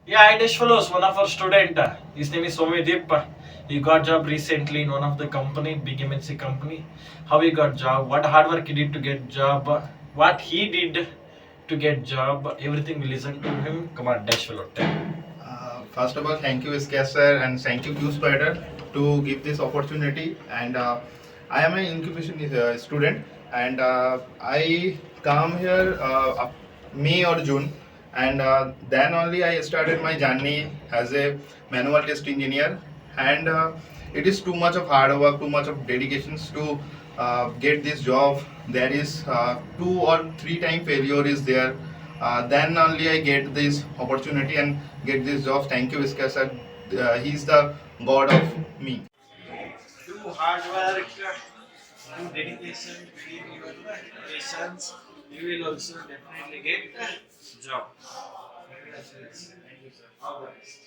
Yeah, it is follows one of our student. His name is Somedip. He got job recently in one of the company, big MNC company. How he got job? What hard work he did to get job? What he did to get job? Everything we listen to him. Come on, dash follow. First of all, thank you, SK sir, and thank you, QSpider, to give this opportunity. And I am an incubation student, and I come here May or June, and then only I started my journey as a manual test engineer. And it is too much of hard work, too much of dedications to get this job. There is 2 or 3 time failure is there, then only I get this opportunity and get this job. Thank you, Iska sir. He's the god of me. Do hard work, do dedication, believe your patience. You will also definitely get job. Congratulations. All the best.